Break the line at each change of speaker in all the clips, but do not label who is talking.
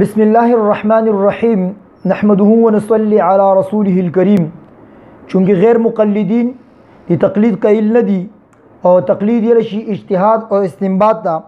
بسم الله الرحمن الرحیم نحمده ونصلي على رسوله الكریم. چونکہ غیر مقلدین دی تقلید قائل نہ دی اور تقلید یہ رشی اجتہاد اور استنباط دا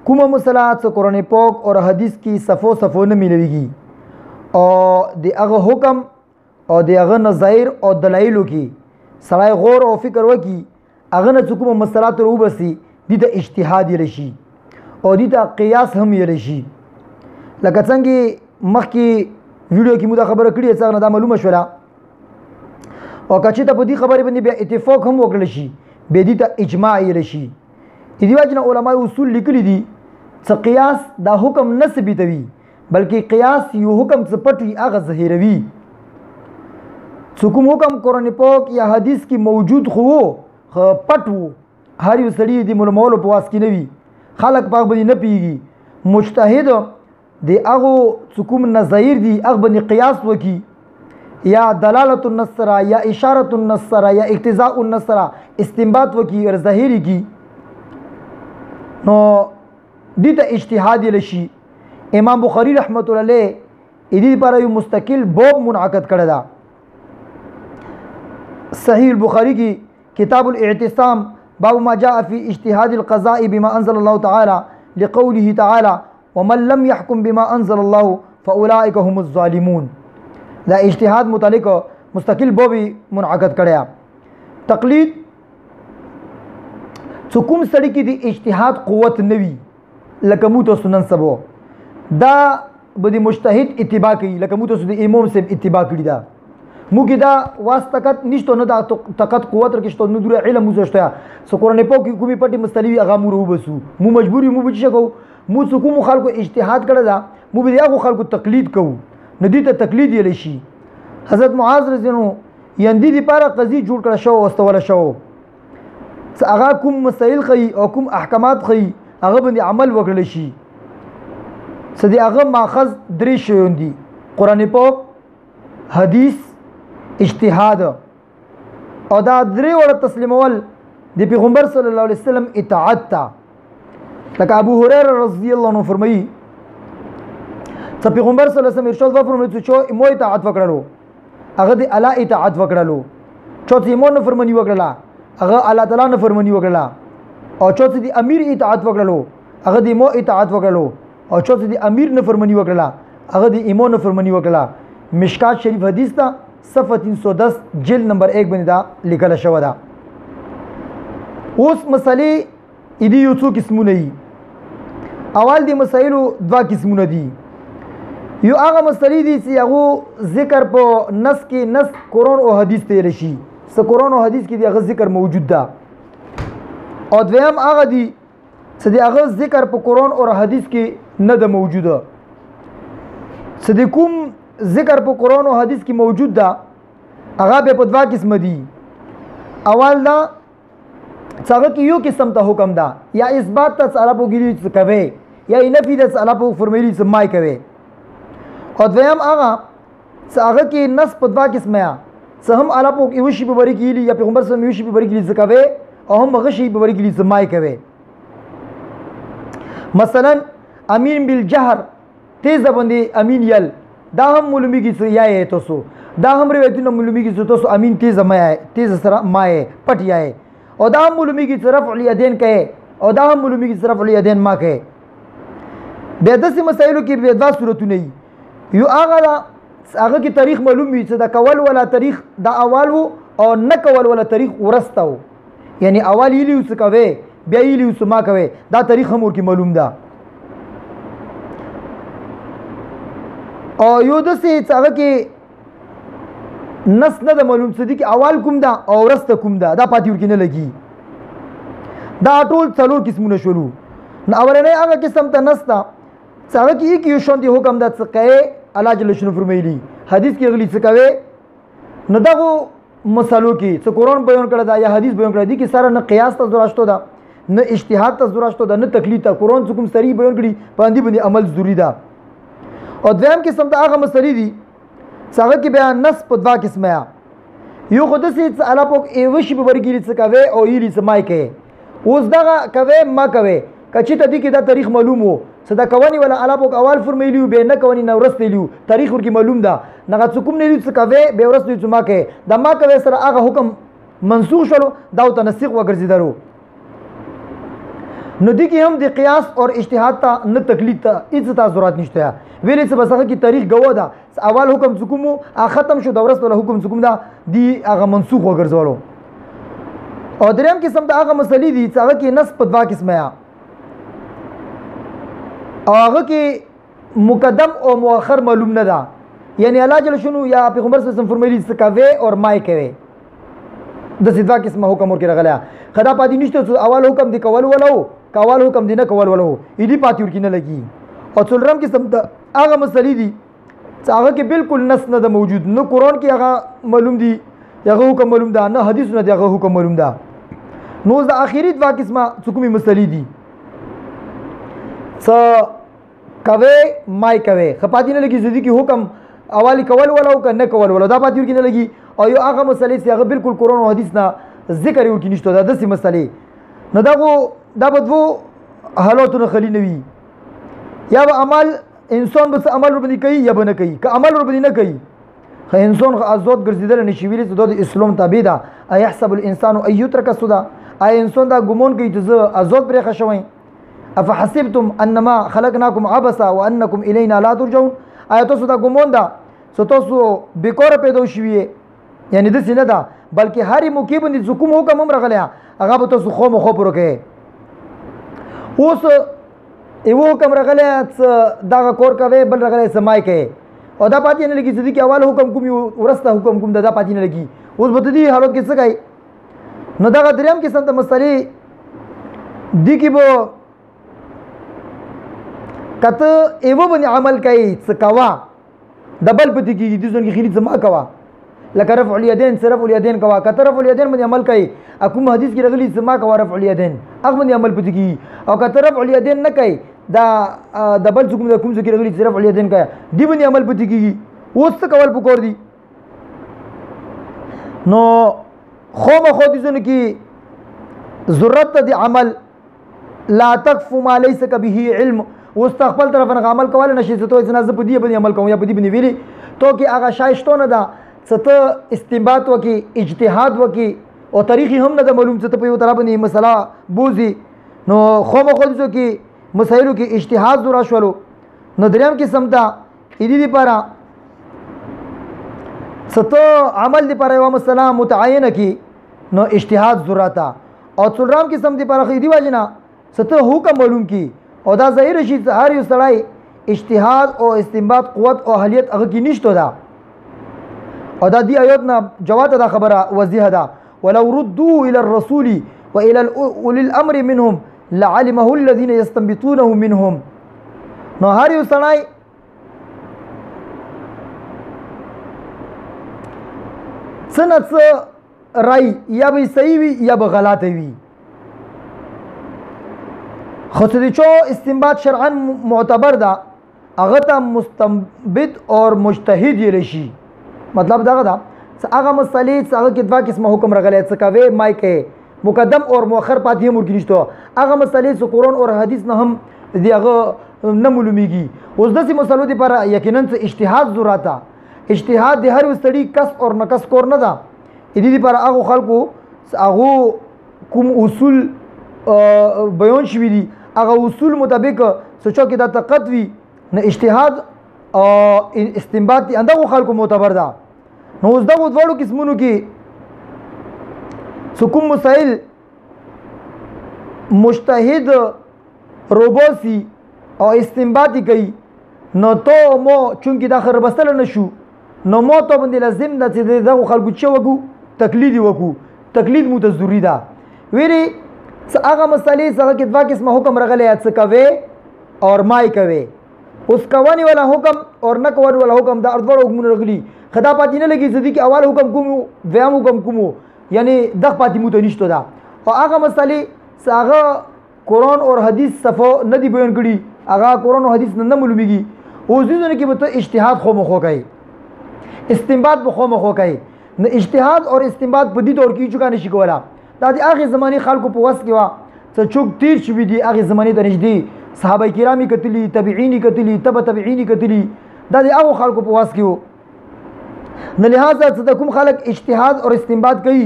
کوم مسئلات سے قرآن پاک اور حدیث کی صفو نہ ملے گی اور دی اغا حکم اور دی اغا نظائر اور دلائلو کی سرائے غور اور فکر وکی اغا نہ چکم مسئلات رو بسی دیتا اجتہاد یہ رشی اور دیتا قیاس ہم یہ رشی. لکه څنګه مخکې ویډیو کې مو دا خبره کړې چې څنګه دا معلومه شوله او که چېرته په دې خبرې باندې بیا اتفاق هم وکړل شي بیا دې ته اجماع ویلی شي. دې وجې نه علما اصول لیکلي دي چې قیاس دا حکم نه ثبتوي بلکې قیاس یو حکم څه پټ وي هغه ظاهروي. چې کوم حکم قرآن پاک یا حدیث کې موجود خو پټ وو هر یو سړي د معلومولو په واس کې نه وي خلک په هغه باندې نه پوهېږي. مجتهد دی اغو چکم نظائر دی اغ بنی قیاس وکی یا دلالت النصر یا اشارت النصر یا اقتضاء النصر استنباط وکی اور ظاہری کی نو دیتا اجتہادی لشی. امام بخاری رحمت اللہ علیہ ادی پر یو مستقل باب منعقد کردا صحیح البخاری کی کتاب الاعتصام باب ما جاء فی اجتہاد القضاء بما انزل اللہ تعالی لقوله تعالی ومن لم يحكم بما انزل الله فاولئك هم الظالمون. دا اجتهاد متعلق مستقل بابی منعقد کړیا. تقلید څو کوم سړي کې د اجتهاد قوت نوي لکه مو تاسو نن سبا دا به د مجتهد اتباع کوي لکه مو تاسو د امام صاحب اتباع کړی دا مو کې دا واسطه نشته نه دا طاقت قوت ورکشته نه دور علم وزشته سو قرآن پاک کومي پټي مستلوي هغه مو وبسو مو مجبوري مو بچ شو مو څو کوم خلکو اجتهاد کړه دا مو به هغه خلکو تقلید کوو نه دي ته تقلید یې لشي. حضرت معاذ رضی الله عنه یندې دی لپاره قضیه جوړ کړه شو واستوله شو څه هغه کوم مسائل خي او کوم احکامات خي هغه باندې عمل وکړل شي. څه دی هغه ماخذ درې شیون دي قرآن پاک حدیث اجتهاد او دا درې وړ تسلیمول د پیغمبر صلی الله علیه وسلم اطاعت تا. لکه ابو هريره رضی الله عنه فرمایي چې پیغمبر صلی الله علیه وسلم ارشاد فرمایي چې مو اطاعت وکړلو هغه د الله اطاعت وکړلو چې مو نه فرمانی وکړلا هغه الله تعالی نه فرمانی وکړلا او چې د امیر اطاعت وکړلو هغه د مو اطاعت وکړلو او چې د امیر نه فرمانی وکړلا هغه د ایمو نه فرمانی وکړلا. مشکات شریف حدیث تا صفحه 310 جلد نمبر 1 باندې دا لیکل شوی دا. اوس مسلې دې یو څو قسمونه دي. اول دی مسائلو دوا قسمونه دي. یو هغه مسلې دي چې هغه ذکر په نص کې نص قرآن او حدیث ته رشي څه قرآن او حدیث کې دی هغه ذکر موجود ده او دویم هغه دي چې دی هغه ذکر په قرآن او حدیث کې نه ده موجوده. چې دی کوم ذکر په قرآن او حدیث کې موجود ده هغه به په دوا قسم دي. اول دا څنګه کې یو قسم ته حکم ده یا اثبات ته الله په ګری څه کوي یا نفي ته الله په فرمایلی څه مای کوي. او دویم هغه څنګه کې نص په دوا قسمه یا څه هم الله په یو شی په بری کې یا پیغمبر صلی الله علیه وسلم یو شی په بری کې څه کوي او هم هغه شی په بری کې څه مای کوي. مثلا امین بالجهر تیز باندې امین یل دا هم معلومی کې څه یا تاسو دا هم روایتونه معلومی کې تاسو امین تیز مای تیز سره مای پټ یا او دا هم معلومی کی طرف الیدین کہے او دا هم معلومی کی طرف الیدین ما کہے. بیا داسې مسائلو کې بیا دا صورتونه وي یو هغه کې تاریخ معلوم وي چې دا کول ولا تاریخ دا اول وو او نه کول ولا تاریخ ورسته وو یعنی اول یې لیو څه کوي بیا یې لیو څه ما کوي دا تاریخ هم ورکی معلوم ده. او یو داسې هغه کې نس نه د معلوم صدیق اول کوم دا او ورسته کوم دا پاتې ورکی نه لګي. دا ټول څلور قسمونه شروع نو اولنې هغه قسم ته نس تا څنګه کې یو شون دی حکم دا څه کوي الله جل شانه فرمایلی حدیث کې غلی څه کوي نو دغه مسلو کې څه قرآن بیان کړی دا یا حدیث بیان کړی دي کې سره نه قیاس ته ضرورت ده نه اجتهاد ته ضرورت ده نه تقلید ته قرآن څه کوم سری بیان کړی باندې عمل ضروری ده. او دویم قسم ته هغه مسلې دي څنګه کې بیا نص په دوا قسمه یا یو خود سي الله پاک ایو شی په ورګی څه کوي او یې څه مای کوي اوس دا کوي ما کوي کچې ته دي کې دا تاریخ معلوم وو صدا کوانی ولا علا پوک اول فرمیلیو به نه کوانی نه ورسته لیو تاریخ ورکی معلوم ده نه څوک نه لیو څه کوي به ورسته څه ما کوي دا ما کوي سره هغه حکم منسوخ شلو دا او تنسیق وګرځیدلو. نو دی کې هم د قیاس اور اجتهاد ته نه تقلید ته هیڅ ته ضرورت نشته ویلې څه بسغه کی تاریخ گواه ده اول حکم حکومو ختم شو د ورسته حکم حکوم ده دی هغه منسوخ وګرځولو. او دریم قسم د هغه مسلې دي چې هغه کې نص په دوا قسمه او هغه کې مقدم او مؤخر معلوم نه ده یعنی الله جل شنو یا پیغمبر صلی الله علیه وسلم فرمایلی چې کوي او مای کوي د دوا قسمه حکم ورکړه غلا خدا پاتې نشته اول حکم دی کول ولو کول حکم دی نه کول ولو ایدی پاتې ورکی نه لګي. او څلورم قسم د هغه مسلې دي چې هغه کې بالکل نص نه ده موجود نه قرآن کې هغه معلوم دي هغه حکم معلوم ده نه حدیث نه هغه حکم معلوم ده. نو د اخیری دوا قسمه څومره مسلې دي څه کوي مای کوي خپاتې نه لګي زدي کې حکم اوالی کول ولو که نه کول ولو دا پاتې ورکی نه لګي. او یو هغه مسلې چې هغه بالکل قرآن او حدیث نه ذکر ورکی نشته دا داسې مسلې نو دا به دوه حالاتونه خلی نه وي یا به عمل انسان به عمل ور باندې کوي یا به نه کوي که عمل ور باندې نه کوي خو انسان آزاد ګرځیدل نشي ویلې چې د اسلام تابع ده. ايحسب الانسان ان يترك سدى اي انسان دا ګمون کوي چې زه آزاد پرې خښوم افحسبتم انما خلقناكم عبثا وانكم الينا لا ترجعون آیا تاسو دا ګمون ده تاسو بیکاره پیدا شوی یعنی د سینه ده بلکې هر موقع باندې حکم حکم هم راغلی هغه به تاسو خو مخو پرو کې اوس ایو حکم راغلی دا کور کوي بل راغلی سمای کوي او دا پاتې نه لګي چې اول حکم کوم ورسته حکم کوم دا پاتې نه لګي اوس به دې حالت کې څه کوي. نو دا دریم قسم د مسلې دی کې به کته ایو باندې عمل کوي څه کوا دبل پتی کېږي د ځون کې خېری څه ما کوا لکه رفع الیدین صرف الیدین کوا کته رفع الیدین باندې عمل کوي کوم حدیث کې راغلی څه ما کوا رفع الیدین هغه باندې عمل پتی کېږي او کته رفع الیدین نه کوي دا دبل څوک کوم څه کې راغلی صرف الیدین کوي دی باندې عمل پتی کېږي اوس څه کول پکور دي. نو خو مخو دي ځنه کې ضرورت د عمل لا تکف ما ليس به علم اوس خپل طرف نه عمل کول نشي ته ځنه ز په دې باندې عمل کوم یا په دې باندې ویلي تو کې هغه شایشتونه ده څه استنباط وکي اجتهاد وکي او تاریخي هم نه ده معلوم څه په یو طرف باندې مسله بوزي. نو خو مخو دي کې مسایلو کې اجتهاد زورا شولو. نو دریم قسم ته دې لپاره څه عمل لپاره یو مسله متعینه کی نو اجتهاد ضرورت او څلورم قسم دی پر خېدی واجنا څه حکم معلوم کی او دا ظاهر شي هر یو سړی اجتهاد او استنباط قوت او اهلیت هغه کې نشته ده او دا دی آیات نه جواب ده خبره وضیح ده ولو ردوا الى الرسول والى اولي الامر منهم لعلمه الذين يستنبطونه منهم. نو هر یو سړی څه رای یا به صحیح وي یا به غلط وي خو چې استنباط شرعا معتبر ده هغه ته مستنبط اور مجتهد یې شي. مطلب دا ده هغه مسلې هغه کې دوا قسمه حکم راغلی څه کوي مای کوي مقدم اور مؤخر پاتې هم ورکی نشته هغه مسلې چې قرآن اور حدیث نه هم دی هغه نه معلومیږي. اوس داسې مسلو دپاره یقینا اجتهاد ضرورت اجتهاد د هر وستړي کس اور نقص کور نه ده دې لپاره هغه خلکو هغه کوم اصول بیان شوي دي هغه اصول مطابق سوچو کې دا تقد وي نه اجتهاد او استنباط دي اندغه خلکو معتبر ده. نو اوس دغه دواړو قسمونو کې کوم مسائل مجتهد روبوسی او استنباطی کوي نو تو مو چونکی دا خبر بستل نشو نو مو ته باندې لازم ده چې دغه خلکو چې وګو تقلید وکړو تقلید مو ته ضروری ده. ویری هغه مسالې هغه کې دوا قسمه حکم راغلی څه کوي اور مای کوي اوس کوانی والا حکم اور نه کوانی والا حکم دا ارډ حکم راغلی خدا پاتې نه لګي چې اول حکم کوم ویم حکم کوم یعنی دغه پاتې مو ته نشته ده او هغه مسالې هغه قرآن اور حدیث صفو نه دی بیان کړي هغه قرآن او حدیث نه معلومیږي اوس دې نه کې به ته اجتهاد خو مخو کوي استنباط به خو مخو کوي نه اجتهاد اور استنباط په دې دور کې چوکا نشي کولا دا د هغه زماني خلکو په وس کې وا څه چوک تیر شوی دی هغه زماني ته نږدې صحابه کرامي کتلی، تابعین کتلی، تبع تابعین کتلی، دا د هغو خلکو په واس کې و. نو لہٰذا څه د کوم خلک اجتهاد اور استنباط کوي،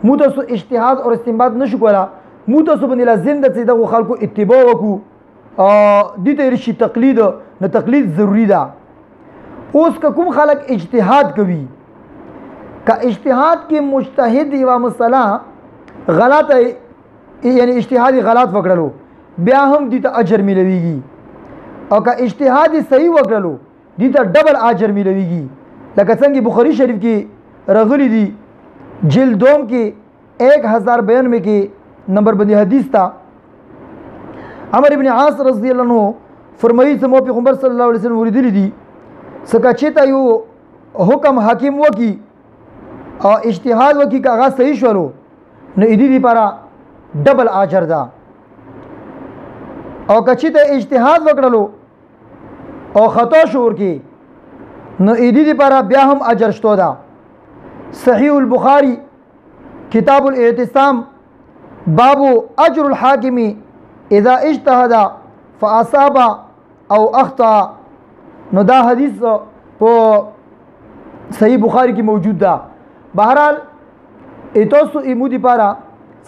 موږ تاسو اجتهاد اور استنباط نشو کولی، موږ تاسو باندې لازم ده چې دغو خلکو اتباع وکړو، دې ته رشي تقلید. نو تقلید ضروری ده. اوس که کوم خلک اجتهاد کوي، که اجتهاد کې مجتهد یوه مسله غلطه یعنی اجتهاد غلط وکړلو بیا هم دې ته اجر میلویږي، او که اجتهاد صحیح وکړلو دې ته ډبل اجر میلویږي. لکه څنګه بخاری شریف کې راغلی دي جلد دوم کې 1092 کې نمبر باندې حدیث تا عمر ابن عاص رضی الله عنه فرمایي چې مو پیغمبر صلی الله علیه وسلم ولیدلی دي څنګه چې ته یو حکم حاکم وکي او اجتهاد وکي که هغه صحیح شولو نو دې لپاره ډبل اجر ده، او که چې ته اجتهاد وکړلو او خطا شو ورکې نو دې لپاره بیا هم اجر شته ده. صحیح البخاری کتاب الاعتصام باب اجر الحاکم اذا اجتهد فاصاب او اخطا. نو دا حدیث په صحیح بخاری کې موجود ده. بہرحال تاسو ایمو دی پاره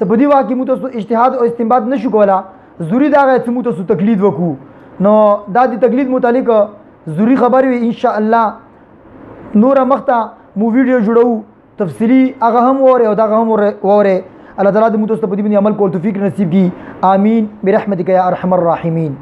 سپدی واقعي مو تاسو اجتهاد او استنباط نشو کولا، ضروری دا غي چې مو تاسو تقلید وکړو. نو دا د تقلید متعلق ضروری خبر وي ان شاء الله نور مخته مو ویډیو جوړو تفصیلی هغه هم وره او دا هم وره. الله تعالی دې مو تاسو په دې باندې عمل کول توفیق نصیب کړي. آمین برحمتک یا ارحم الراحمین.